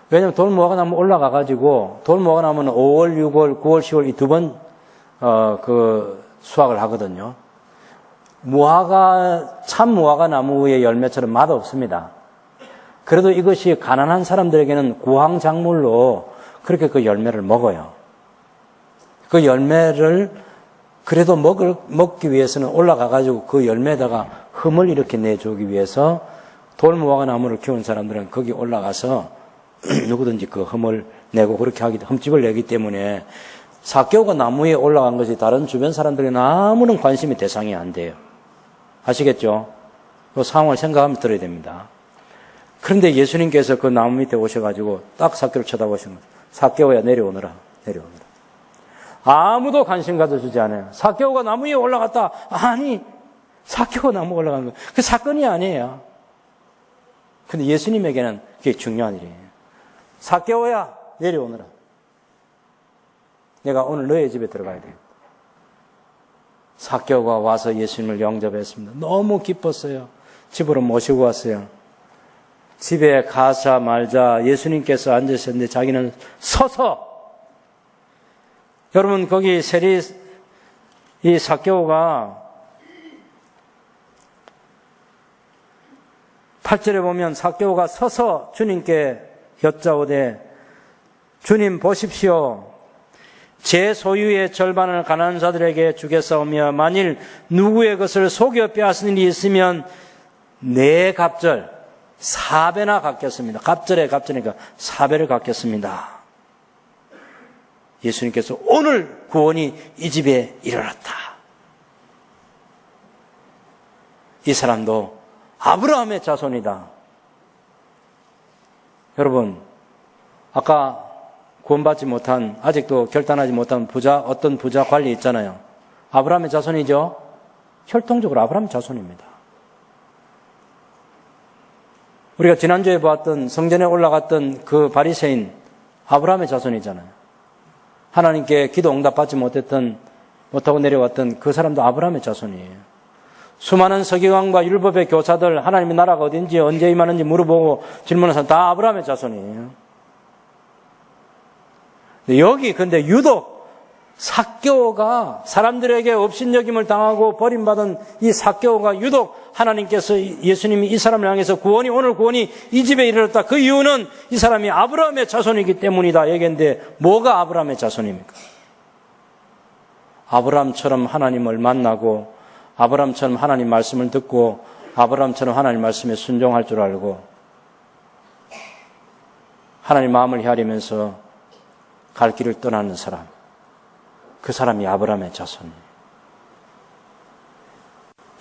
왜냐하면 돌무화과 나무 올라가가지고 돌무화과 나무는 5월, 6월, 9월, 10월 이 두 번 수확을 하거든요. 참 무화과 나무의 열매처럼 맛 없습니다. 그래도 이것이 가난한 사람들에게는 구황작물로 그렇게 그 열매를 먹어요. 그 열매를 그래도 먹기 위해서는 올라가가지고 그 열매에다가 흠을 이렇게 내주기 위해서 돌무화과 나무를 키우는 사람들은 거기 올라가서 누구든지 그 흠을 내고 그렇게 흠집을 내기 때문에 삭개오가 나무에 올라간 것이 다른 주변 사람들에게는 아무런 관심의 대상이 안 돼요. 아시겠죠? 그 상황을 생각하면서 들어야 됩니다. 그런데 예수님께서 그 나무 밑에 오셔가지고 딱 삭개오를 쳐다보신 거예요. 삭개오야 내려오너라. 내려오너라. 아무도 관심 가져주지 않아요. 삭개오가 나무 위에 올라갔다. 아니, 삭개오가 나무 올라간 거. 그 사건이 아니에요. 근데 예수님에게는 그게 중요한 일이에요. 삭개오야 내려오너라. 내가 오늘 너의 집에 들어가야 돼요. 삭개오가 와서 예수님을 영접했습니다. 너무 기뻤어요. 집으로 모시고 왔어요. 집에 가자마자 예수님께서 앉으셨는데 자기는 서서 여러분 거기 이 삭개오가 8절에 보면 삭개오가 서서 주님께 여짜오되 주님 보십시오. 제 소유의 절반을 가난한 자들에게 주겠사오며 만일 누구의 것을 속여 빼앗은 일이 있으면 내 갑절 4배나 갚겠습니다. 갑절에 갑절이니까 4배를 갚겠습니다. 예수님께서 오늘 구원이 이 집에 이르렀다. 이 사람도 아브라함의 자손이다. 여러분, 아까 구원받지 못한, 아직도 결단하지 못한 어떤 부자 관리 있잖아요. 아브라함의 자손이죠. 혈통적으로 아브라함의 자손입니다. 우리가 지난주에 보았던 성전에 올라갔던 그 바리새인, 아브라함의 자손이잖아요. 하나님께 기도 응답받지 못하고 내려왔던 그 사람도 아브라함의 자손이에요. 수많은 서기관과 율법의 교사들, 하나님의 나라가 어딘지 언제 임하는지 물어보고 질문하는 사람 다 아브라함의 자손이에요. 여기 근데 유독 삭개오가 사람들에게 업신여김을 당하고 버림받은 이 삭개오가 유독 하나님께서 예수님이 이 사람을 향해서 오늘 구원이 이 집에 이르렀다. 그 이유는 이 사람이 아브라함의 자손이기 때문이다 얘기했는데 뭐가 아브라함의 자손입니까? 아브라함처럼 하나님을 만나고 아브라함처럼 하나님 말씀을 듣고 아브라함처럼 하나님 말씀에 순종할 줄 알고 하나님 마음을 헤아리면서 갈 길을 떠나는 사람, 그 사람이 아브라함의 자손이에요.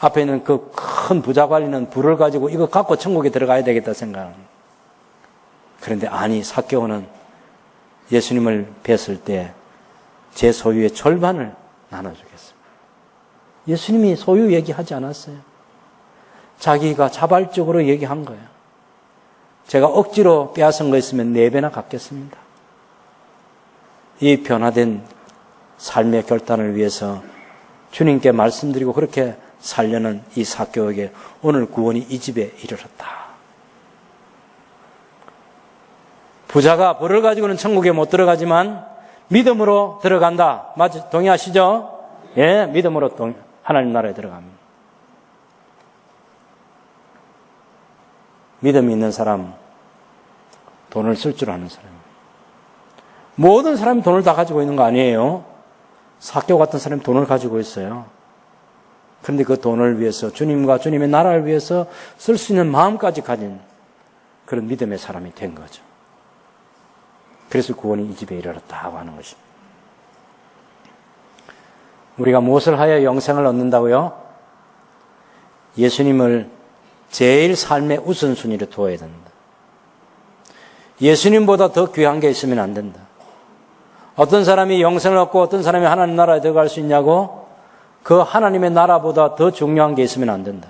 앞에 있는 그 큰 부자 관리는 부를 가지고 이거 갖고 천국에 들어가야 되겠다 생각합니다. 그런데 아니, 삭개오는 예수님을 뵀을 때 제 소유의 절반을 나눠주겠습니다. 예수님이 소유 얘기하지 않았어요. 자기가 자발적으로 얘기한 거예요. 제가 억지로 빼앗은 거 있으면 4배나 갚겠습니다. 이 변화된 삶의 결단을 위해서 주님께 말씀드리고 그렇게 살려는 이 삭개오에게 오늘 구원이 이 집에 이르렀다. 부자가 벌을 가지고는 천국에 못 들어가지만 믿음으로 들어간다. 맞죠? 동의하시죠? 예, 믿음으로 하나님 나라에 들어갑니다. 믿음이 있는 사람, 돈을 쓸 줄 아는 사람. 모든 사람이 돈을 다 가지고 있는 거 아니에요. 삭개오 같은 사람이 돈을 가지고 있어요. 그런데 그 돈을 위해서 주님과 주님의 나라를 위해서 쓸 수 있는 마음까지 가진 그런 믿음의 사람이 된 거죠. 그래서 구원이 이 집에 이르렀다고 하는 것입니다. 우리가 무엇을 하여 영생을 얻는다고요? 예수님을 제일 삶의 우선순위로 두어야 된다. 예수님보다 더 귀한 게 있으면 안 된다. 어떤 사람이 영생을 얻고 어떤 사람이 하나님 나라에 들어갈 수 있냐고? 그 하나님의 나라보다 더 중요한 게 있으면 안 된다.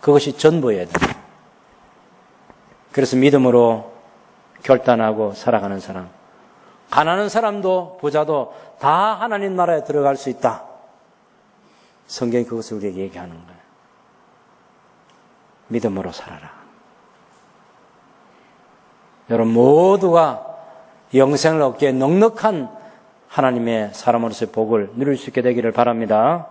그것이 전부여야 된다. 그래서 믿음으로 결단하고 살아가는 사람, 가난한 사람도 부자도 다 하나님 나라에 들어갈 수 있다. 성경이 그것을 우리에게 얘기하는 거예요. 믿음으로 살아라. 여러분 모두가 영생을 얻기에 넉넉한 하나님의 사람으로서의 복을 누릴 수 있게 되기를 바랍니다.